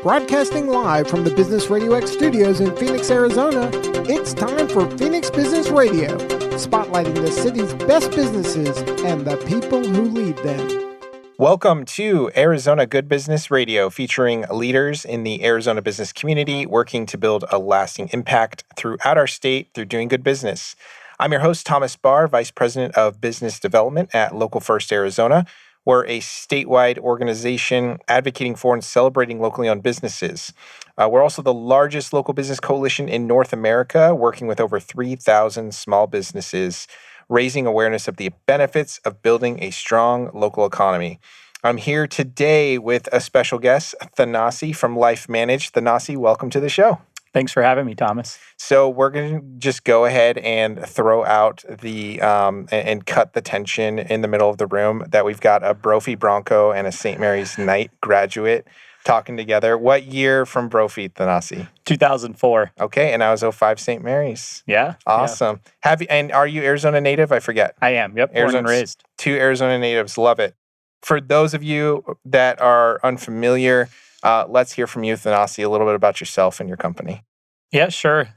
Broadcasting live from the Business RadioX studios in Phoenix, Arizona, it's time for Phoenix Business Radio, spotlighting the city's best businesses and the people who lead them. Welcome to Arizona Good Business Radio, featuring leaders in the Arizona business community working to build a lasting impact throughout our state through doing good business. I'm your host, Thomas Barr, Vice President of Business Development at Local First Arizona. We're a statewide organization advocating for and celebrating locally owned businesses. We're also the largest local business coalition in North America, working with over 3,000 small businesses, raising awareness of the benefits of building a strong local economy. I'm here today with a special guest, Thanasi from LifeManaged. Thanasi, welcome to the show. Thanks for having me, Thomas. So we're going to just go ahead and throw out the and cut the tension in the middle of the room that we've got a Brophy Bronco and a St. Mary's Knight graduate talking together. What year from Brophy, Thanasi? 2004. Okay, and I was 05 St. Mary's. Yeah. Awesome. Yeah. And are you Arizona native? I forget. I am. Yep. Born and raised. Two Arizona natives. Love it. For those of you that are unfamiliar, let's hear from you, Thanasi, a little bit about yourself and your company. Yeah, sure.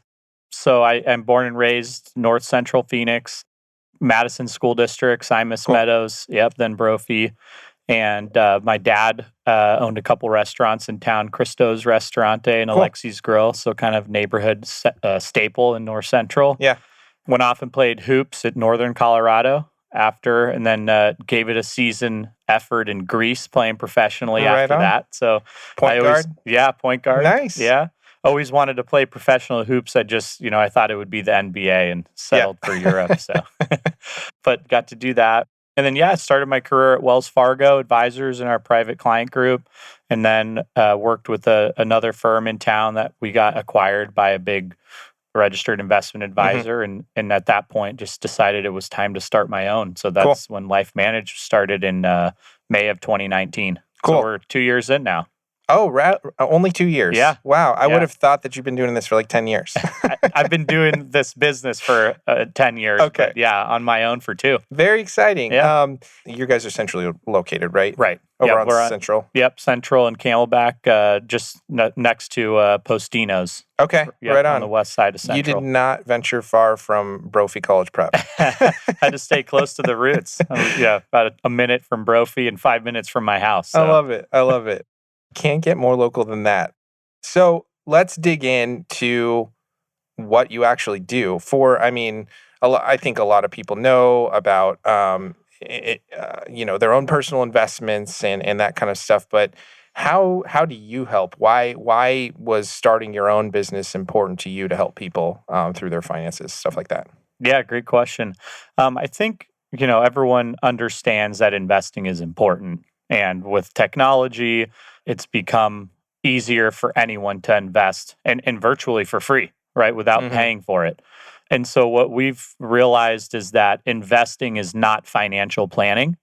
So I am born and raised North Central Phoenix, Madison School District, Simus Meadows, then Brophy. And my dad owned a couple restaurants in town, Cristo's Restaurante and Alexi's Grill, so kind of neighborhood staple in North Central. Yeah. Went off and played hoops at Northern Colorado after, and then gave it a season effort in Greece playing professionally after that. So point guard? Yeah, point guard. Nice. Yeah. Always wanted to play professional hoops. I just, I thought it would be the NBA and settled for Europe. So, but got to do that. And then, I started my career at Wells Fargo Advisors in our private client group, and then worked with another firm in town that we got acquired by a big registered investment advisor. And at that point, just decided it was time to start my own. So that's when LifeManaged started in May of 2019. Cool. So we're 2 years in now. Oh, only 2 years. Yeah. Wow. I would have thought that you've been doing this for like 10 years. I've been doing this business for 10 years. Okay. But on my own for 2. Very exciting. Yeah. You guys are centrally located, right? Right. Over on Central. Central and Camelback, just next to Postino's. Okay. Right on the west side of Central. You did not venture far from Brophy College Prep. Had to stay close to the roots. About a minute from Brophy and 5 minutes from my house. So. I love it. Can't get more local than that. So let's dig into what you actually do. I think a lot of people know about, their own personal investments and that kind of stuff. But how do you help? Why was starting your own business important to you to help people through their finances, stuff like that? Yeah, great question. I think everyone understands that investing is important, and with technology, it's become easier for anyone to invest and virtually for free, right? Without paying for it. And so what we've realized is that investing is not financial planning.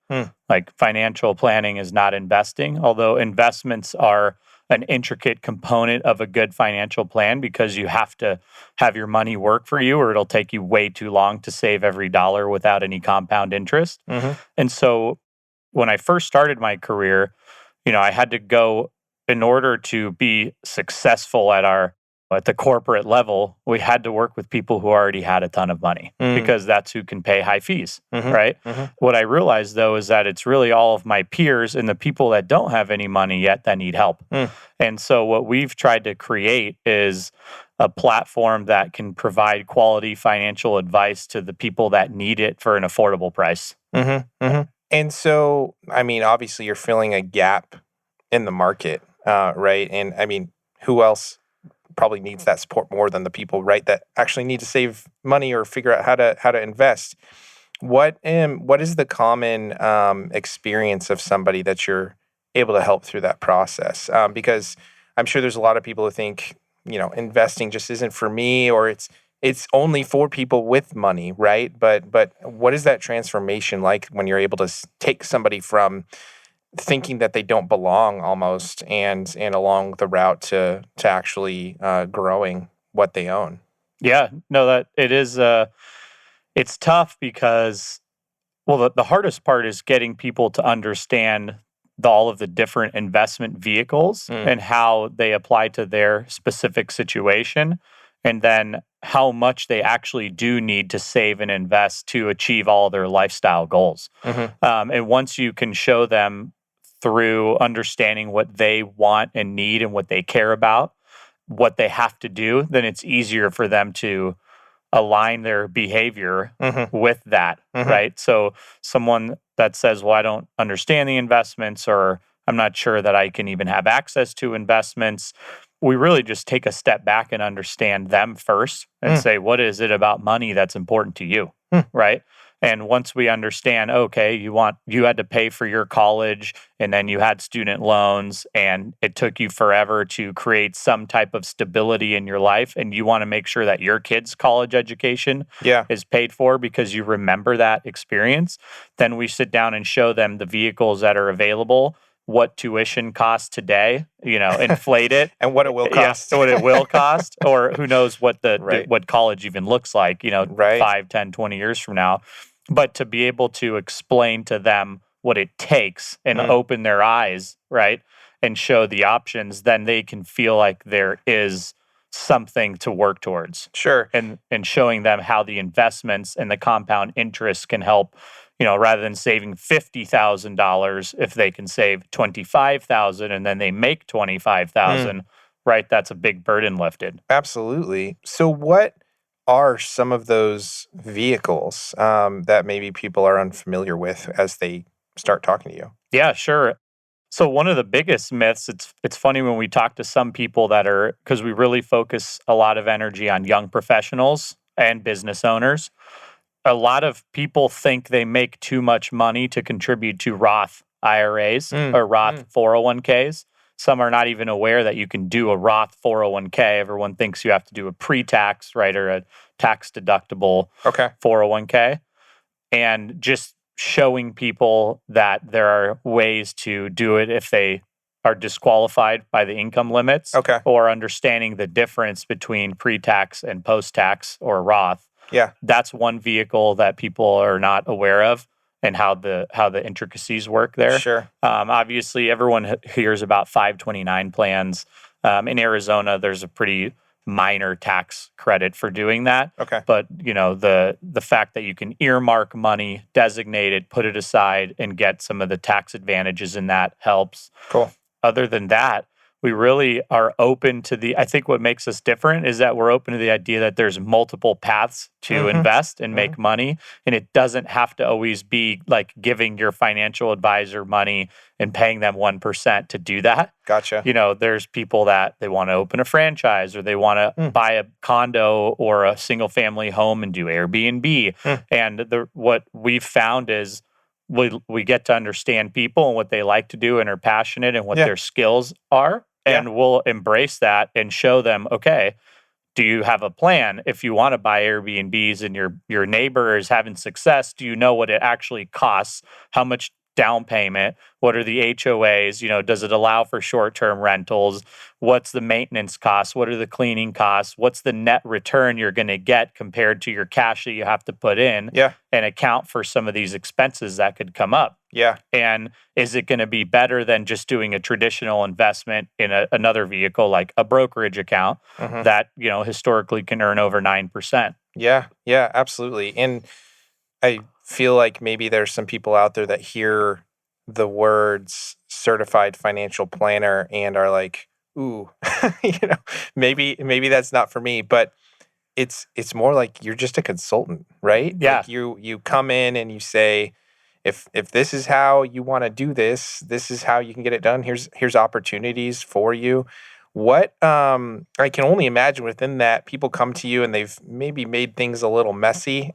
Like financial planning is not investing, although investments are an intricate component of a good financial plan because you have to have your money work for you or it'll take you way too long to save every dollar without any compound interest. And so when I first started my career, I had to go, in order to be successful at the corporate level, we had to work with people who already had a ton of money because that's who can pay high fees, right? What I realized, though, is that it's really all of my peers and the people that don't have any money yet that need help. And so what we've tried to create is a platform that can provide quality financial advice to the people that need it for an affordable price. And so, obviously you're filling a gap in the market, right? And who else probably needs that support more than the people, right, that actually need to save money or figure out how to invest? What is the common experience of somebody that you're able to help through that process? Because I'm sure there's a lot of people who think, investing just isn't for me, or it's only for people with money, right? But what is that transformation like when you're able to take somebody from thinking that they don't belong almost and along the route to actually growing what they own? Yeah, no, that it is. It's tough because, well, the hardest part is getting people to understand all of the different investment vehicles and how they apply to their specific situation, and then how much they actually do need to save and invest to achieve all their lifestyle goals. And once you can show them through understanding what they want and need and what they care about, what they have to do, then it's easier for them to align their behavior with that, right? So someone that says, well, I don't understand the investments, or I'm not sure that I can even have access to investments, we really just take a step back and understand them first and say, what is it about money that's important to you, right? And once we understand, okay, you had to pay for your college, and then you had student loans, and it took you forever to create some type of stability in your life, and you want to make sure that your kid's college education is paid for because you remember that experience, then we sit down and show them the vehicles that are available, what tuition costs today, inflate it. And what it will cost. What it will cost, or who knows what what college even looks like, 5, 10, 20 years from now. But to be able to explain to them what it takes and open their eyes, right, and show the options, then they can feel like there is something to work towards. Sure. And showing them how the investments and the compound interest can help, rather than saving $50,000, if they can save $25,000 and then they make $25,000, right? That's a big burden lifted. Absolutely. So what are some of those vehicles that maybe people are unfamiliar with as they start talking to you? Yeah, sure. So one of the biggest myths, it's funny when we talk to some people because we really focus a lot of energy on young professionals and business owners. A lot of people think they make too much money to contribute to Roth IRAs or Roth 401ks. Some are not even aware that you can do a Roth 401k. Everyone thinks you have to do a pre-tax, right, or a tax-deductible 401k. And just showing people that there are ways to do it if they are disqualified by the income limits, or understanding the difference between pre-tax and post-tax or Roth. Yeah, that's one vehicle that people are not aware of, and how the intricacies work there. Sure. Obviously, everyone hears about 529 plans. In Arizona, there's a pretty minor tax credit for doing that. But the fact that you can earmark money, designate it, put it aside, and get some of the tax advantages in that helps. Cool. Other than that, we really are open to I think what makes us different is that we're open to the idea that there's multiple paths to invest and make money. And it doesn't have to always be like giving your financial advisor money and paying them 1% to do that. Gotcha. There's people that they want to open a franchise, or they want to buy a condo or a single family home and do Airbnb. And what we've found is we get to understand people and what they like to do and are passionate and what their skills are. And we'll embrace that and show them, okay, do you have a plan? If you want to buy Airbnbs and your neighbor is having success, do you know what it actually costs? How much down payment? What are the HOAs? Does it allow for short-term rentals? What's the maintenance costs? What are the cleaning costs? What's the net return you're going to get compared to your cash that you have to put in? And account for some of these expenses that could come up. And is it going to be better than just doing a traditional investment in another vehicle like a brokerage account that, historically can earn over 9%? Yeah, absolutely. And I feel like maybe there's some people out there that hear the words certified financial planner and are like, ooh, maybe that's not for me. But it's more like you're just a consultant, right? Yeah. Like you come in and you say, if this is how you want to do this is how you can get it done. Here's opportunities for you. What I can only imagine within that, people come to you and they've maybe made things a little messy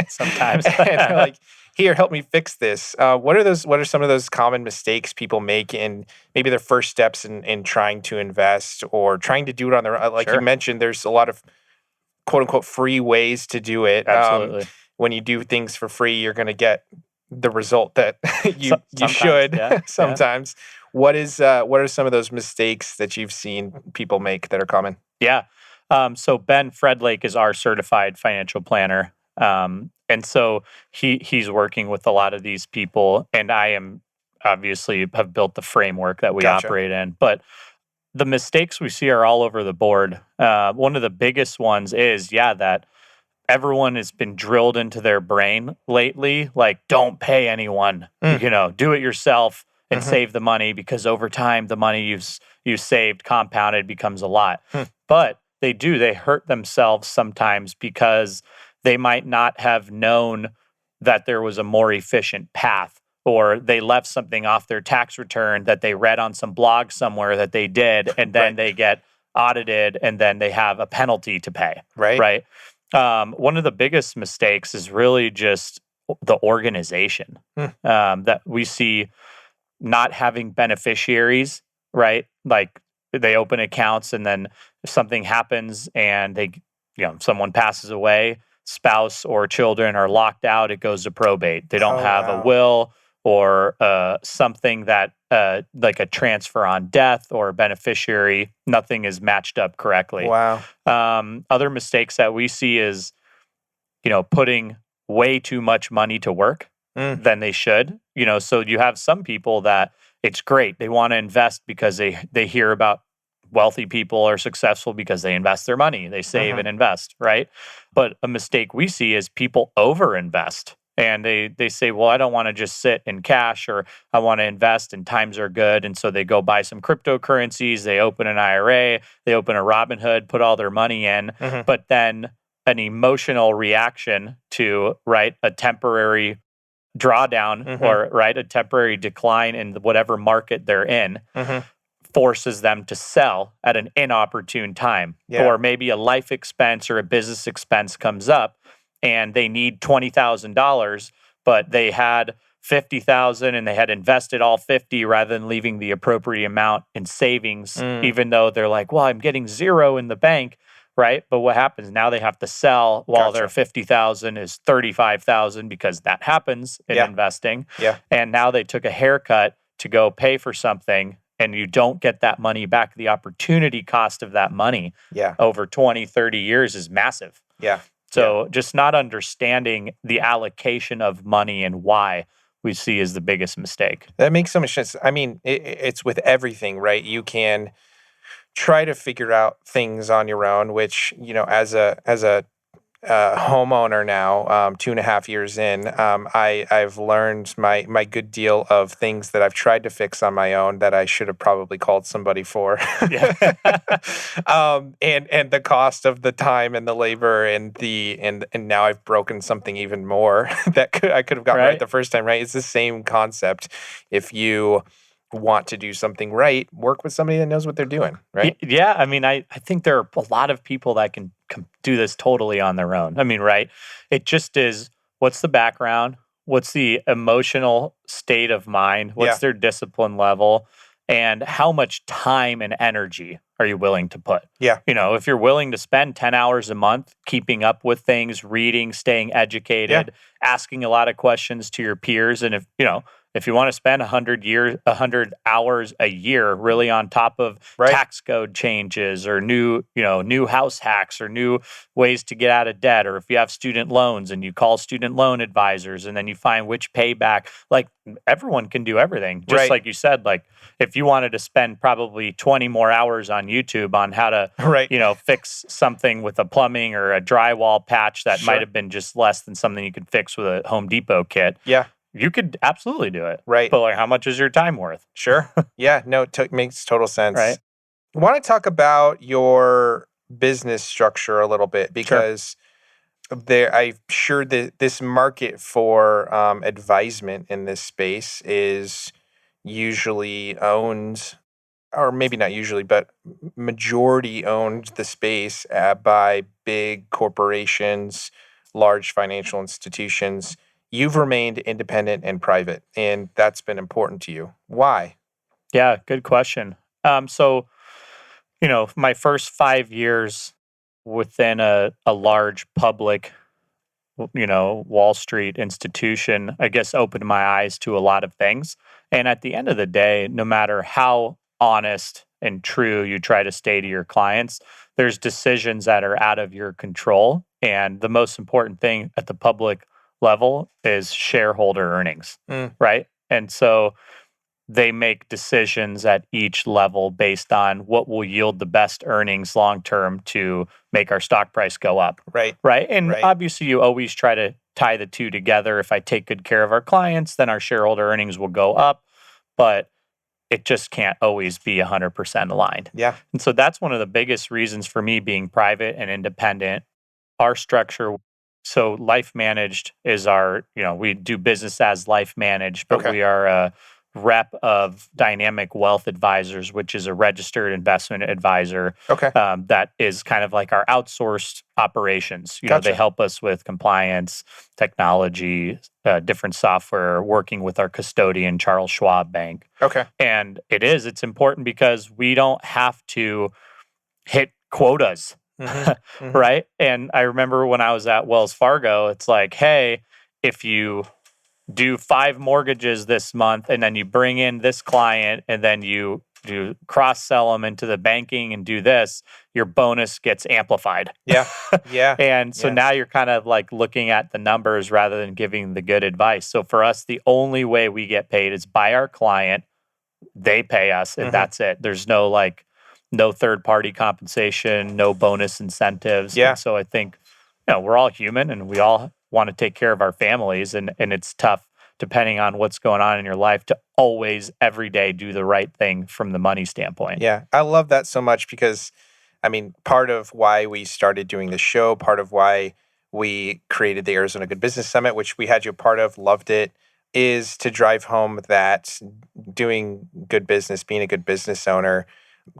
sometimes. And they're like, here, help me fix this. What are some of those common mistakes people make in maybe their first steps in trying to invest or trying to do it on their own? Like you mentioned, there's a lot of quote unquote free ways to do it. Absolutely. When you do things for free, you're going to get the result that you should sometimes. What are some of those mistakes that you've seen people make that are common? Yeah. So Ben Fredlake is our certified financial planner. And so he's working with a lot of these people, and I am obviously have built the framework that we Gotcha. operate in. But the mistakes we see are all over the board. One of the biggest ones is, that everyone has been drilled into their brain lately, like, don't pay anyone, do it yourself and save the money, because over time, the money you've saved compounded becomes a lot. But they hurt themselves sometimes because they might not have known that there was a more efficient path, or they left something off their tax return that they read on some blog somewhere that they did, and then they get audited, and then they have a penalty to pay. Right. One of the biggest mistakes is really just the organization that we see, not having beneficiaries, right? Like, they open accounts, and then if something happens and someone passes away, spouse or children are locked out, it goes to probate. They don't have a will or something that like a transfer on death or a beneficiary. Nothing is matched up correctly. Wow. Other mistakes that we see is, putting way too much money to work than they should. So you have some people that it's great. They want to invest because they hear about wealthy people are successful because they invest their money. They save and invest, right? But a mistake we see is people overinvest. And they say, well, I don't want to just sit in cash, or I want to invest and times are good. And so they go buy some cryptocurrencies, they open an IRA, they open a Robinhood, put all their money in. But then an emotional reaction to, a temporary drawdown or, a temporary decline in whatever market they're in forces them to sell at an inopportune time. Or maybe a life expense or a business expense comes up, and they need $20,000, but they had $50,000 and they had invested all 50 rather than leaving the appropriate amount in savings, even though they're like, well, I'm getting zero in the bank, right? But what happens now? They have to sell while their 50,000 is 35,000, because that happens in investing. And now they took a haircut to go pay for something, and you don't get that money back. The opportunity cost of that money over 20, 30 years is massive. So just not understanding the allocation of money and why we see is the biggest mistake. That makes so much sense. I mean, it's with everything, right? You can try to figure out things on your own, which, as a homeowner now, 2.5 years in, I've learned my good deal of things that I've tried to fix on my own that I should have probably called somebody for. And the cost of the time and the labor and now I've broken something even more that I could have gotten right the first time, right? It's the same concept. If you want to do something right, work with somebody that knows what they're doing, right? Yeah, I mean, I think there are a lot of people that can do this totally on their own. I mean, right? It just is, what's the background? What's the emotional state of mind? What's their discipline level? And how much time and energy are you willing to put? If you're willing to spend 10 hours a month keeping up with things, reading, staying educated, asking a lot of questions to your peers, and if you want to spend 100 hours a year really on top of tax code changes or new house hacks or new ways to get out of debt, or if you have student loans and you call student loan advisors and then you find which payback, like, everyone can do everything. Just like you said, like, if you wanted to spend probably 20 more hours on YouTube on how to, fix something with a plumbing or a drywall patch that might have been just less than something you could fix with a Home Depot kit. You could absolutely do it. But like, how much is your time worth? Makes total sense. Right. I want to talk about your business structure a little bit, because I'm sure that this market for advisement in this space is usually owned, or maybe not usually, but majority owned the space by big corporations, large financial institutions. You've remained independent and private, and that's been important to you. Why? Yeah, good question. So, my first 5 years within a large public, Wall Street institution, I guess, opened my eyes to a lot of things. And at the end of the day, no matter how honest and true you try to stay to your clients, there's decisions that are out of your control. And the most important thing at the public level is shareholder earnings, right? And so they make decisions at each level based on what will yield the best earnings long term to make our stock price go up. Right. Right. And Right. obviously, you always try to tie the two together. If I take good care of our clients, then our shareholder earnings will go up. But it just can't always be 100% aligned. Yeah. And so that's one of the biggest reasons for me being private and independent. Our structure, so LifeManaged is our, we do business as LifeManaged, but Okay. we are a rep of Dynamic Wealth Advisors, which is a registered investment advisor Okay. that is kind of like our outsourced operations. They Gotcha. help us with compliance, technology, different software, working with our custodian, Charles Schwab Bank. Okay. And it's important because we don't have to hit quotas, right? And I remember when I was at Wells Fargo, it's like, hey, if you do 5 mortgages this month and then you bring in this client and then you do cross-sell them into the banking and do this, your bonus gets amplified. Yeah. Yeah. And so now you're kind of like looking at the numbers rather than giving the good advice. So for us, the only way we get paid is by our client. They pay us and that's it. There's no third-party compensation, no bonus incentives. Yeah. And so I think, we're all human and we all want to take care of our families, and it's tough depending on what's going on in your life to always every day do the right thing from the money standpoint. Yeah. I love that so much because, part of why we started doing the show, part of why we created the Arizona Good Business Summit, which we had you a part of, loved it, is to drive home that doing good business, being a good business owner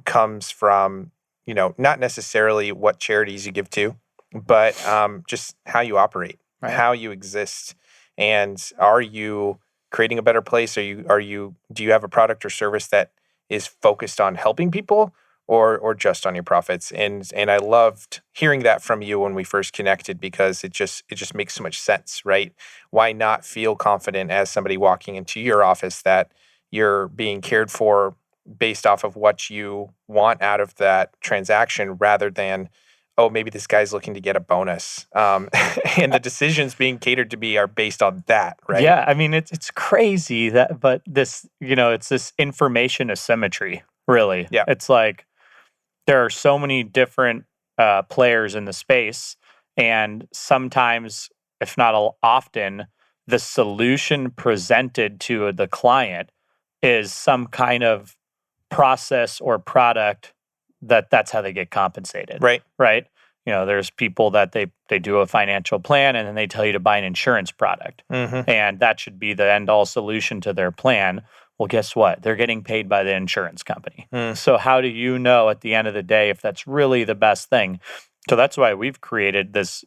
comes from, not necessarily what charities you give to, but just how you operate, how you exist. And are you creating a better place? Do you have a product or service that is focused on helping people or just on your profits? And I loved hearing that from you when we first connected because it just makes so much sense, right? Why not feel confident as somebody walking into your office that you're being cared for based off of what you want out of that transaction rather than, oh, maybe this guy's looking to get a bonus. And the decisions being catered to be are based on that, right? Yeah, it's crazy but this, it's this information asymmetry, really. Yeah. It's like there are so many different players in the space, and sometimes, if not often, the solution presented to the client is some kind of process or product that's how they get compensated. Right. Right. There's people that they do a financial plan and then they tell you to buy an insurance product. And that should be the end all solution to their plan. Well, guess what? They're getting paid by the insurance company. So how do you know at the end of the day if that's really the best thing? So that's why we've created this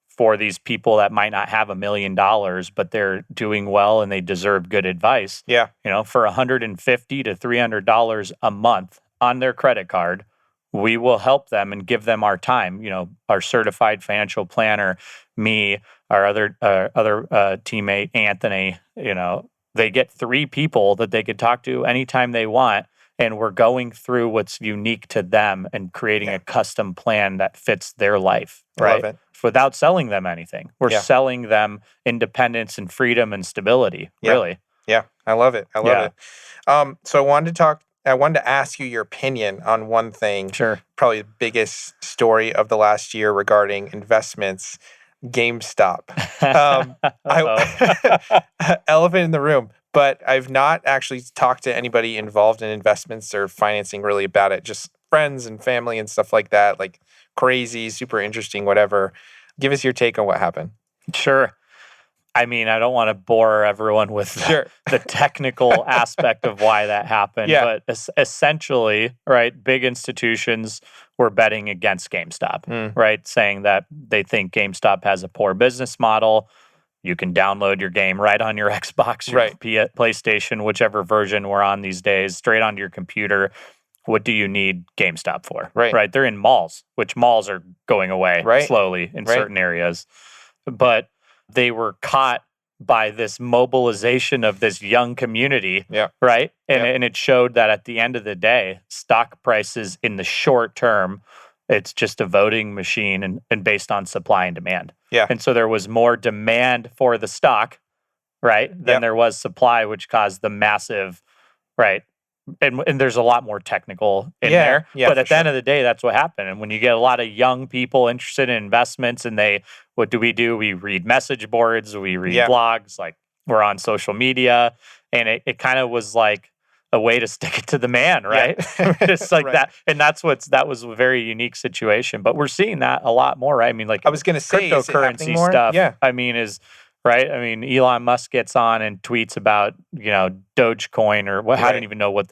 for these people that might not have $1 million, but they're doing well and they deserve good advice. Yeah. For $150 to $300 a month on their credit card, we will help them and give them our time. Our certified financial planner, me, our other teammate, Anthony, they get 3 people that they could talk to anytime they want. And we're going through what's unique to them and creating a custom plan that fits their life, right? Love it. Without selling them anything. We're selling them independence and freedom and stability, really. Yeah, I love it. I love it. So I wanted to ask you your opinion on one thing. Sure. Probably the biggest story of the last year regarding investments, GameStop. Elephant in the room. But I've not actually talked to anybody involved in investments or financing really about it. Just friends and family and stuff like that, like crazy, super interesting, whatever. Give us your take on what happened. Sure. I don't want to bore everyone with the technical aspect of why that happened. Yeah. But essentially, right, big institutions were betting against GameStop, right, saying that they think GameStop has a poor business model. You can download your game right on your Xbox, your PlayStation, whichever version we're on these days, straight onto your computer. What do you need GameStop for? Right. They're in malls, which malls are going away slowly in certain areas. But they were caught by this mobilization of this young community, right? And it showed that at the end of the day, stock prices in the short term, it's just a voting machine and based on supply and demand. Yeah. And so there was more demand for the stock, right, than there was supply, which caused the massive right? And there's a lot more technical in there. Yeah, But for at the end sure. of the day, that's what happened. And when you get a lot of young people interested in investments and what do? We read message boards, we read Yeah. blogs, like we're on social media. And it kind of was like a way to stick it to the man, right? Just like Right. that. And that was a very unique situation. But we're seeing that a lot more, right? I mean, like I was going to say, is it happening cryptocurrency more? stuff, Yeah. I mean, is right. I mean, Elon Musk gets on and tweets about, Dogecoin or what, I don't Right. even know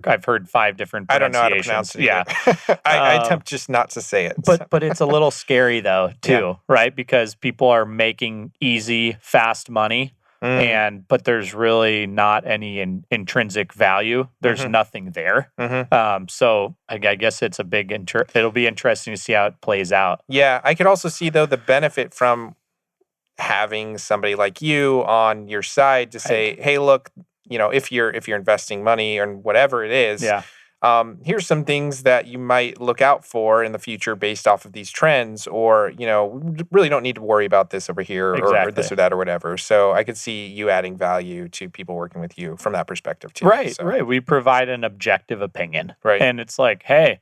I've heard 5 different I don't know how to pronunciations. pronounce it either. I attempt just not to say it. But it's a little scary though, too, right? Because people are making easy, fast money. But there's really not any intrinsic value. There's nothing there. So I guess it's it'll be interesting to see how it plays out. Yeah, I could also see though the benefit from having somebody like you on your side to say, hey, look, if you're investing money or whatever it is, here's some things that you might look out for in the future based off of these trends, or we really don't need to worry about this over here, or this or that or whatever. So I could see you adding value to people working with you from that perspective too. Right. We provide an objective opinion, right? And it's like, hey,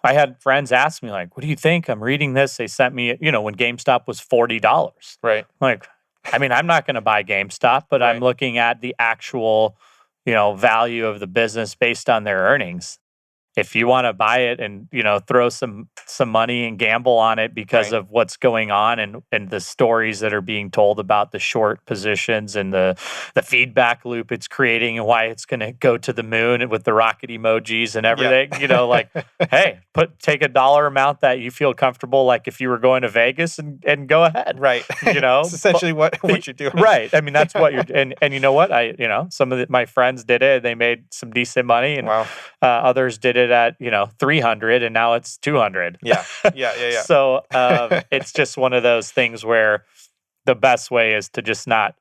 I had friends ask me, like, what do you think? I'm reading this. They sent me, when GameStop was $40. Right. Like, I mean, I'm not going to buy GameStop, but I'm looking at the actual, value of the business based on their earnings. If you want to buy it and, throw some money and gamble on it because of what's going on and the stories that are being told about the short positions and the feedback loop it's creating and why it's going to go to the moon with the rocket emojis and everything, like, hey, take a dollar amount that you feel comfortable, like if you were going to Vegas and go ahead. Right. It's essentially what you're doing. Right. I mean, that's what you're, and you know what? Some of my friends did it. They made some decent money and others did it at 300 and now it's 200. Yeah. So it's just one of those things where the best way is to just not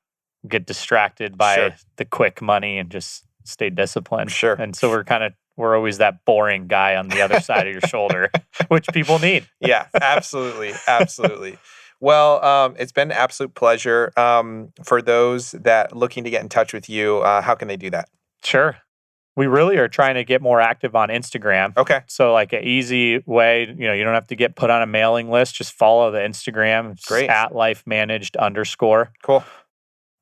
get distracted by the quick money and just stay disciplined. Sure. And so we're always that boring guy on the other side of your shoulder, which people need. Yeah, absolutely. Well, it's been an absolute pleasure. For those that looking to get in touch with you, how can they do that? Sure. We really are trying to get more active on Instagram. Okay. So like an easy way, you don't have to get put on a mailing list. Just follow the Instagram. It's Great. at LifeManaged_. Cool.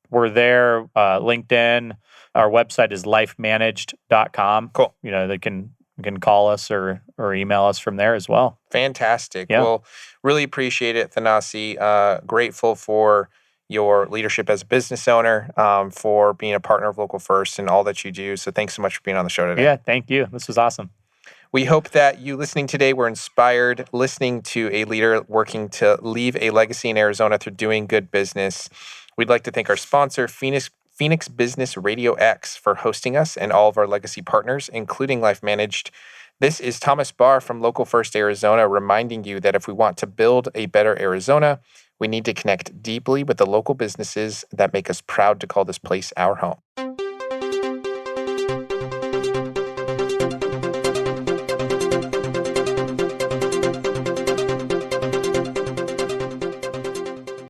We're there. LinkedIn. Our website is LifeManaged.com. Cool. They can call us or email us from there as well. Fantastic. Yeah. Well, really appreciate it, Thanasi. Grateful for your leadership as a business owner, for being a partner of Local First and all that you do. So thanks so much for being on the show today. Yeah, thank you. This was awesome. We hope that you listening today were inspired, listening to a leader working to leave a legacy in Arizona through doing good business. We'd like to thank our sponsor, Phoenix Business RadioX, for hosting us, and all of our legacy partners, including LifeManaged. This is Thomas Barr from Local First Arizona, reminding you that if we want to build a better Arizona, we need to connect deeply with the local businesses that make us proud to call this place our home.